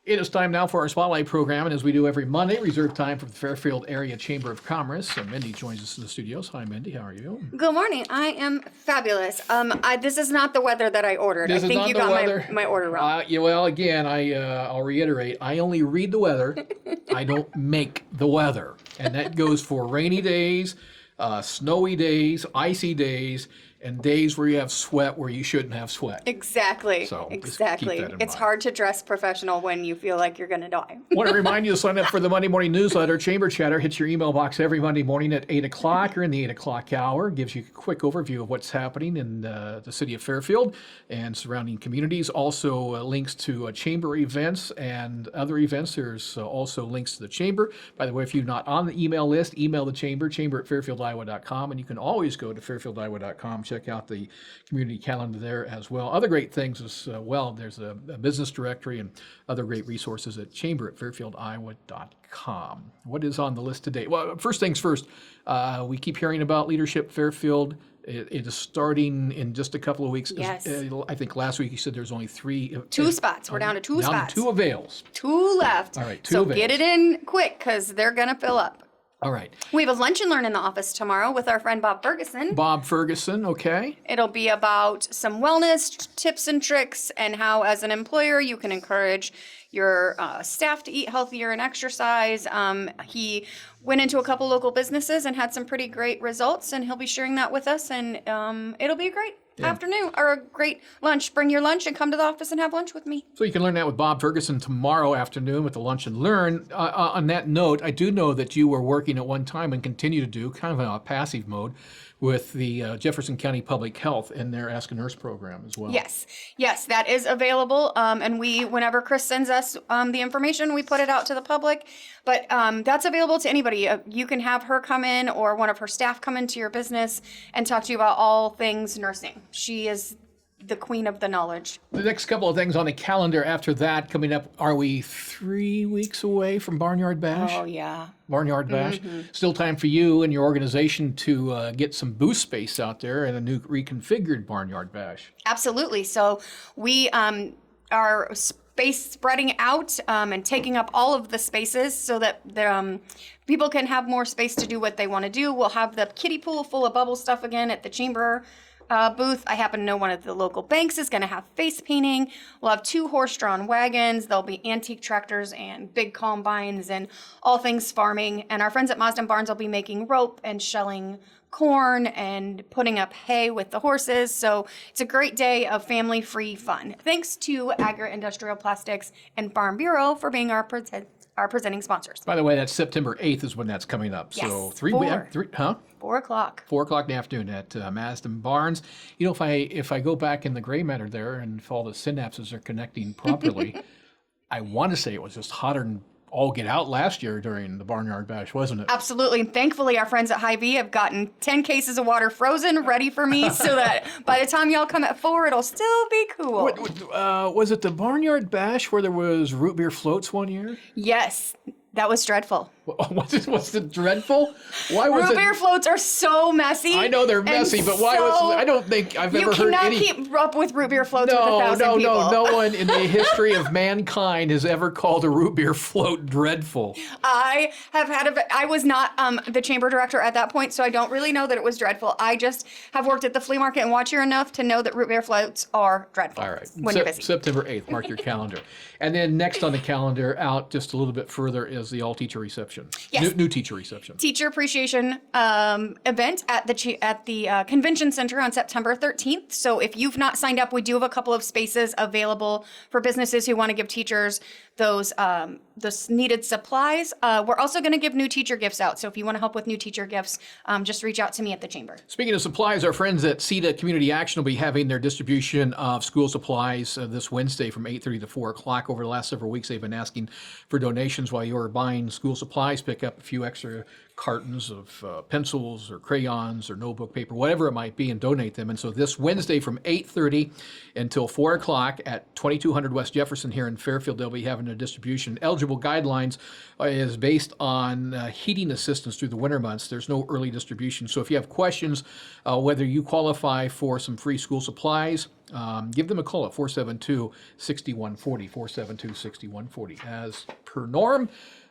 It is time now for our Spotlight program, and as we do every Monday, reserve time for the Fairfield Area Chamber of Commerce. So Mendy joins us in the studios. Hi, Mendy. How are you? Good morning. I am fabulous. This is not the weather that I ordered. This I is think not you the got weather. my order wrong. Well, again, I'll reiterate. I only read the weather. I don't make the weather, and that goes for rainy days, snowy days, icy days, and days where you have sweat where you shouldn't have sweat. Exactly. So just exactly. keep that in It's mind. hard to dress professional when you feel like you're going to die. Want to remind you to sign up for the Monday morning newsletter. Chamber Chatter hits your email box every Monday morning at 8 o'clock or in the 8 o'clock hour. Gives you a quick overview of what's happening in the city of Fairfield and surrounding communities. Also links to chamber events and other events. There's also links to the chamber. By the way, if you're not on the email list, email the chamber at fairfieldiowa.com. And you can always go to fairfieldiowa.com, check out the community calendar there as well. Other great things as well. There's a business directory and other great resources at chamber@fairfieldiowa.com. What is on the list today? Well, first things first, we keep hearing about Leadership Fairfield. It is starting in just a couple of weeks. Yes. I think last week you said there's only Two spots. We're down to two spots. Two avails. Two left. All right, so avails. get it in quick because they're going to fill up. All right. We have a lunch and learn in the office tomorrow with our friend Bob Ferguson. Bob Ferguson, okay. It'll be about some wellness tips and tricks and how, as an employer, you can encourage your staff to eat healthier and exercise. He went into a couple local businesses and had some pretty great results, and he'll be sharing that with us. And it'll be a great afternoon or a great lunch. Bring your lunch and come to the office and have lunch with me. So you can learn that with Bob Ferguson tomorrow afternoon with the Lunch and Learn. On that note, I do know that you were working at one time and continue to do, kind of in a passive mode, with the Jefferson County Public Health and their Ask a Nurse program as well. Yes, that is available. And whenever Chris sends us the information, we put it out to the public. But that's available to anybody. You can have her come in or one of her staff come into your business and talk to you about all things nursing. She is the queen of the knowledge. The next couple of things on the calendar after that coming up, are we 3 weeks away from Barnyard Bash? Oh, yeah. Barnyard Bash. Still time for you and your organization to get some booth space out there and a new reconfigured Barnyard Bash. Absolutely. So we are space spreading out and taking up all of the spaces so that people can have more space to do what they want to do. We'll have the kiddie pool full of bubble stuff again at the chamber booth. I happen to know one of the local banks is going to have face painting. We'll have 2 horse-drawn wagons. There'll be antique tractors and big combines and all things farming. And our friends at Mazda Barns will be making rope and shelling corn and putting up hay with the horses. So it's a great day of family-free fun. Thanks to Agri-Industrial Plastics and Farm Bureau for being our presenting sponsors. By the way, that's September 8th is when that's coming up. Yes, So 4 o'clock. 4 o'clock in the afternoon at Mazda Barns. You know, if I go back in the gray matter there and if all the synapses are connecting properly, I want to say it was just hotter than all get out last year during the Barnyard Bash, wasn't it? Absolutely. And thankfully, our friends at Hy-Vee have gotten 10 cases of water frozen ready for me so that by the time y'all come at 4, it'll still be cool. Was it the Barnyard Bash where there was root beer floats one year? Yes, that was dreadful. Was it dreadful? Why was Root beer floats are so messy. I know they're messy, but why was I don't think I've ever heard any. You cannot keep up with root beer floats with 1,000 people. No one in the history of mankind has ever called a root beer float dreadful. I have had I was not the chamber director at that point, so I don't really know that it was dreadful. I just have worked at the flea market and watch here enough to know that root beer floats are dreadful. All right. When you're busy. September 8th, mark your calendar. And then next on the calendar, out just a little bit further, is the all-teacher reception. Yes. New teacher reception. Teacher appreciation event at the convention center on September 13th. So if you've not signed up, we do have a couple of spaces available for businesses who want to give teachers those needed supplies. We're also going to give new teacher gifts out. So if you want to help with new teacher gifts, just reach out to me at the chamber. Speaking of supplies, our friends at CETA Community Action will be having their distribution of school supplies this Wednesday from 8:30 to 4 o'clock. Over the last several weeks, they've been asking for donations while you're buying school supplies. Pick up a few extra cartons of pencils or crayons or notebook paper, whatever it might be, and donate them. And so this Wednesday from 8:30 until 4 o'clock at 2200 West Jefferson here in Fairfield, they'll be having a distribution. Eligible guidelines is based on heating assistance through the winter months. There's no early distribution. So if you have questions whether you qualify for some free school supplies, give them a call at 472-6140, 472-6140. As per norm,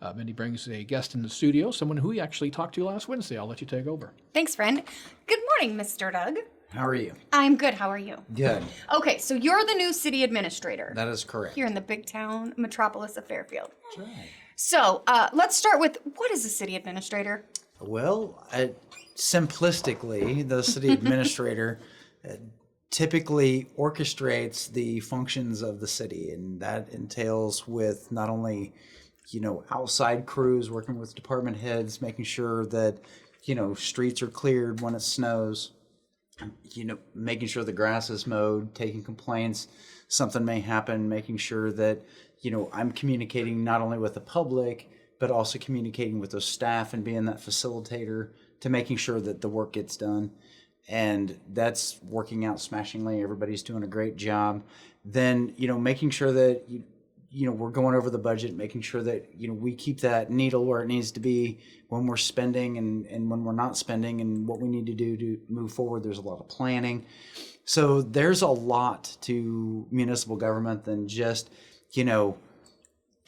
Mendy brings a guest in the studio, someone who we actually talked to last Wednesday. I'll let you take over. Thanks, friend. Good morning, Mr. Doug. How are you? I'm good. How are you? Good. Okay, so you're the new city administrator That is correct. here in the big town metropolis of Fairfield. That's right. So let's start with, what is a city administrator? Well, simplistically, the city administrator typically orchestrates the functions of the city, and that entails with not only outside crews working with department heads, making sure that streets are cleared when it snows, making sure the grass is mowed, taking complaints, something may happen, making sure that I'm communicating not only with the public but also communicating with the staff and being that facilitator to making sure that the work gets done. And that's working out smashingly. Everybody's doing a great job. Then making sure that we're going over the budget, making sure that we keep that needle where it needs to be when we're spending and when we're not spending, and what we need to do to move forward. There's a lot of planning. So there's a lot to municipal government than just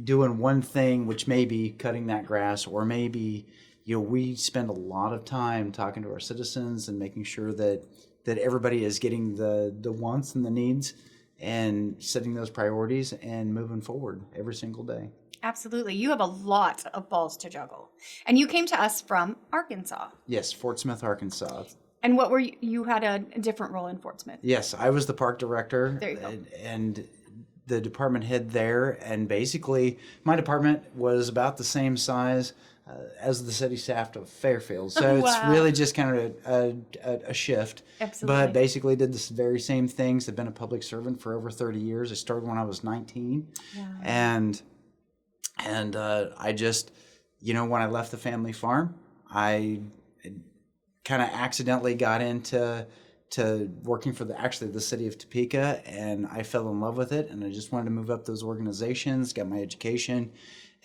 doing one thing, which may be cutting that grass, or maybe we spend a lot of time talking to our citizens and making sure that everybody is getting the wants and the needs, and setting those priorities and moving forward every single day. Absolutely. You have a lot of balls to juggle. And you came to us from Arkansas. Yes, Fort Smith, Arkansas. And what were you had a different role in Fort Smith? Yes, I was the park director. There you go. And the department head there. And basically, my department was about the same size as the city staff of Fairfield. So Wow. It's really just kind of a shift. Absolutely. But basically did the very same things. I've been a public servant for over 30 years. I started when I was 19. Wow. And I just, when I left the family farm, I kind of accidentally got into working for the city of Topeka, and I fell in love with it, and I just wanted to move up those organizations, got my education,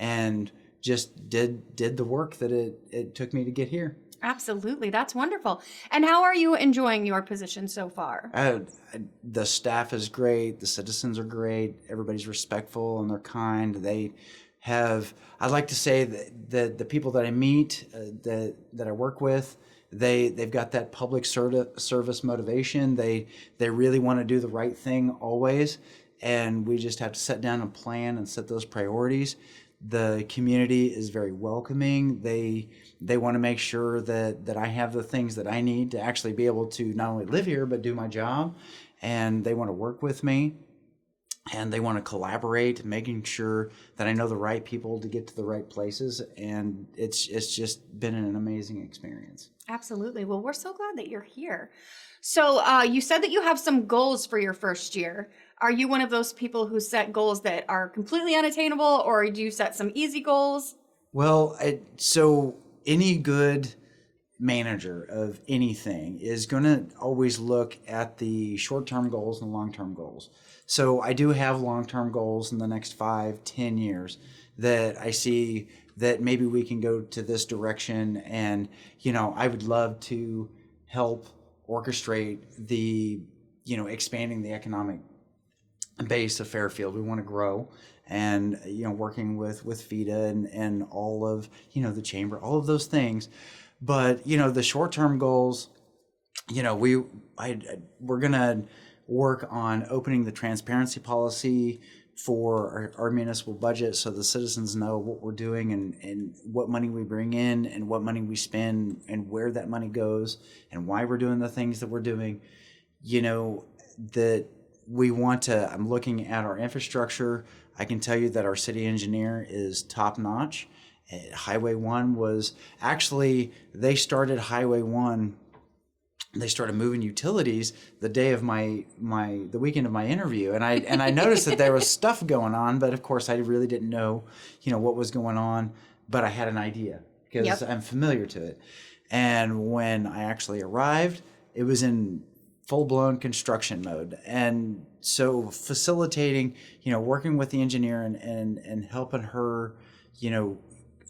and just did the work that it took me to get here. Absolutely. That's wonderful. And how are you enjoying your position so far? The staff is great. The citizens are great. Everybody's respectful and they're kind. They have, I'd like to say that the people that I meet, that I work with, they've got that public service motivation. They really want to do the right thing always. And we just have to sit down and plan and set those priorities. The community is very welcoming. They want to make sure that I have the things that I need to actually be able to not only live here, but do my job. And they want to work with me, and they want to collaborate, making sure that I know the right people to get to the right places. And it's just been an amazing experience. Absolutely. Well, we're so glad that you're here. So you said that you have some goals for your first year. Are you one of those people who set goals that are completely unattainable, or do you set some easy goals? Well, so any good manager of anything is going to always look at the short-term goals and long-term goals. So I do have long-term goals in the next 5-10 years that I see that maybe we can go to this direction, and I would love to help orchestrate the expanding the economic base of Fairfield. We want to grow, and working with FIDA and all of the chamber, all of those things. But the short-term goals, we're gonna work on opening the transparency policy for our municipal budget, so the citizens know what we're doing and what money we bring in and what money we spend and where that money goes and why we're doing the things that we're doing. That we want to, I'm looking at our infrastructure. I can tell you that our city engineer is top notch. Highway 1 was actually, they started Highway 1, they started moving utilities the day of the weekend of my interview. And I noticed that there was stuff going on, but of course I really didn't know, what was going on, but I had an idea. because Yep. I'm familiar to it. And when I actually arrived, it was in full-blown construction mode. And so facilitating, working with the engineer and helping her,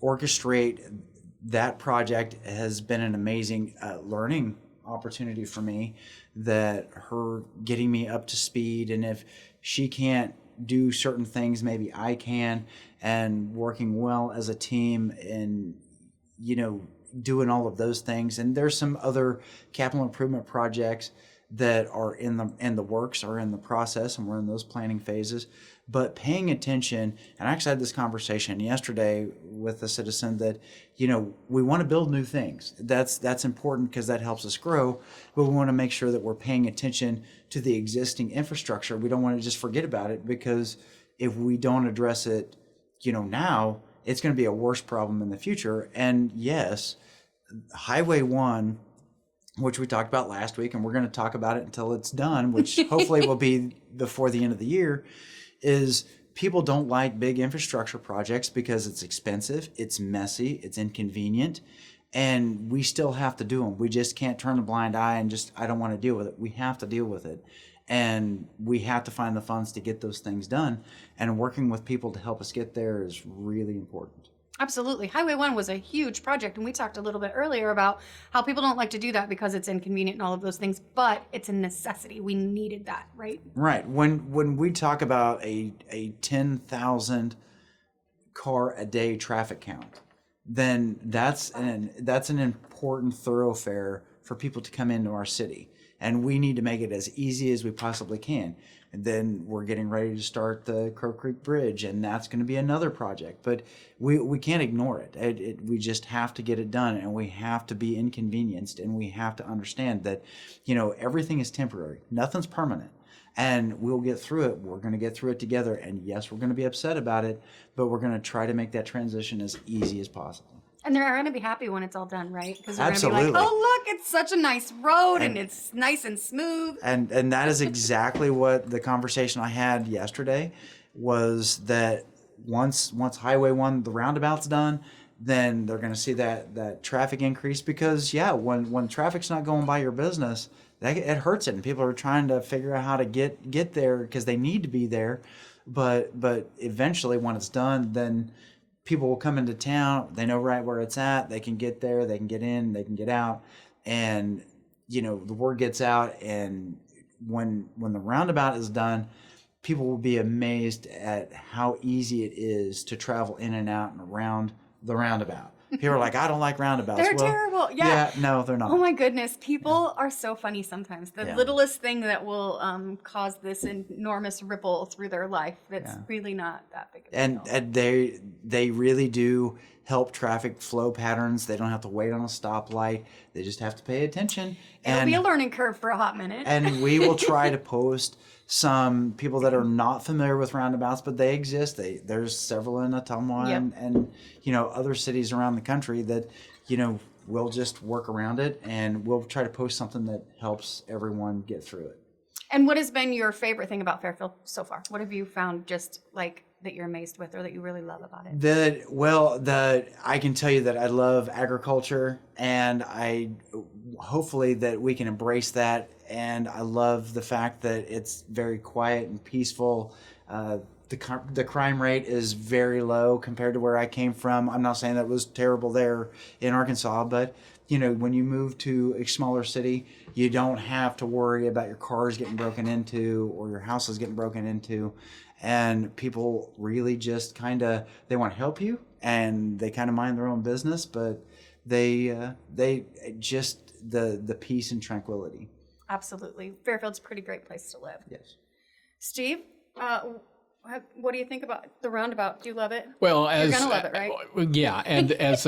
orchestrate that project has been an amazing learning opportunity for me, that her getting me up to speed, and if she can't do certain things, maybe I can, and working well as a team and, doing all of those things. And there's some other capital improvement projects that are in the works or in the process, and we're in those planning phases. But paying attention, and I actually had this conversation yesterday with a citizen that, we want to build new things. That's important because that helps us grow, but we want to make sure that we're paying attention to the existing infrastructure. We don't want to just forget about it, because if we don't address it, now, it's going to be a worse problem in the future. And yes, Highway 1, which we talked about last week, and we're going to talk about it until it's done, which hopefully will be before the end of the year, is people don't like big infrastructure projects because it's expensive, it's messy, it's inconvenient, and we still have to do them. We just can't turn a blind eye and just, I don't want to deal with it. We have to deal with it. And we have to find the funds to get those things done. And working with people to help us get there is really important. Absolutely. Highway 1 was a huge project, and we talked a little bit earlier about how people don't like to do that because it's inconvenient and all of those things, but it's a necessity. We needed that, right? Right. When we talk about a 10,000 car a day traffic count, then that's an important thoroughfare for people to come into our city. And we need to make it as easy as we possibly can. And then we're getting ready to start the Crow Creek Bridge, and that's going to be another project. But we can't ignore it. We just have to get it done, and we have to be inconvenienced, and we have to understand that, everything is temporary. Nothing's permanent. And we'll get through it. We're going to get through it together. And yes, we're going to be upset about it, but we're going to try to make that transition as easy as possible. And they're going to be happy when it's all done, right? Because they're going to be Absolutely. like, oh, look, it's such a nice road, and it's nice and smooth. And that is exactly what the conversation I had yesterday was, that once Highway 1, the roundabout's done, then they're going to see that traffic increase, because when traffic's not going by your business, it hurts it, and people are trying to figure out how to get there because they need to be there, but eventually when it's done, then people will come into town. They know right where it's at. They can get there. They can get in. They can get out. And the word gets out. And when the roundabout is done, people will be amazed at how easy it is to travel in and out and around the roundabout. People are like, I don't like roundabouts. They're terrible. Yeah. No, they're not. Oh my goodness. People are so funny sometimes. The Yeah. littlest thing that will cause this enormous ripple through their life, that's really not that big of a deal. And they really do help traffic flow patterns. They don't have to wait on a stoplight. They just have to pay attention. It'll be a learning curve for a hot minute. And we will try to post some people that are not familiar with roundabouts, but they exist. There's several in Ottumwa and other cities around the country that we'll just work around it, and we'll try to post something that helps everyone get through it. And what has been your favorite thing about Fairfield so far? What have you found just like that you're amazed with, or that you really love about it? I can tell you that I love agriculture, and hopefully that we can embrace that. And I love the fact that it's very quiet and peaceful. The crime rate is very low compared to where I came from. I'm not saying that was terrible there in Arkansas, but when you move to a smaller city, you don't have to worry about your cars getting broken into or your houses getting broken into. And people really just they want to help you, and they kind of mind their own business, but they just the peace and tranquility. Absolutely. Fairfield's a pretty great place to live. Yes. Steve, what do you think about the roundabout? Do you love it? Well, You're going to love it, right? Yeah, and as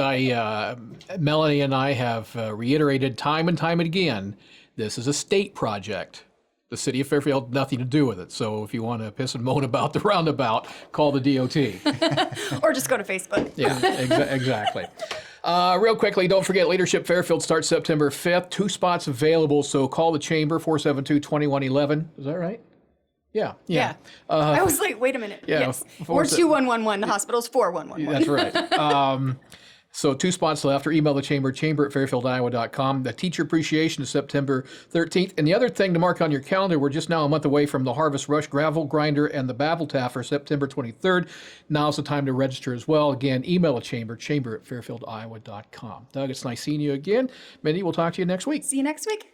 Melanie and I have reiterated time and time again, this is a state project. The city of Fairfield, nothing to do with it. So if you want to piss and moan about the roundabout, call the DOT. Or just go to Facebook. Yeah, exactly. Real quickly, don't forget Leadership Fairfield starts September 5th. 2 spots available, so call the chamber, 472-2111. Is that right? Yeah. I was like, wait a minute. Yeah, Yes. We're 2111. The hospital's 4111. That's right. So 2 spots left, or email the chamber at fairfieldiowa.com. The teacher appreciation is September 13th. And the other thing to mark on your calendar, we're just now a month away from the Harvest Rush Gravel Grinder and the Babble Taffer, September 23rd. Now's the time to register as well. Again, email the chamber at fairfieldiowa.com. Doug, it's nice seeing you again. Mindy, we'll talk to you next week. See you next week.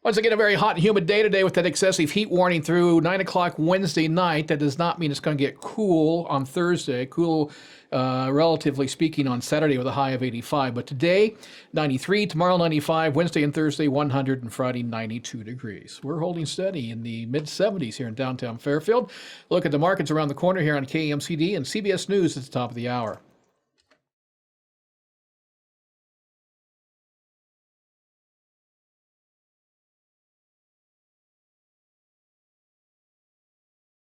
Once again, a very hot and humid day today with that excessive heat warning through 9 o'clock Wednesday night. That does not mean it's going to get cool on Thursday. Cool, relatively speaking, on Saturday with a high of 85. But today, 93. Tomorrow, 95. Wednesday and Thursday, 100. And Friday, 92 degrees. We're holding steady in the mid-70s here in downtown Fairfield. Look at the markets around the corner here on KMCD and CBS News at the top of the hour.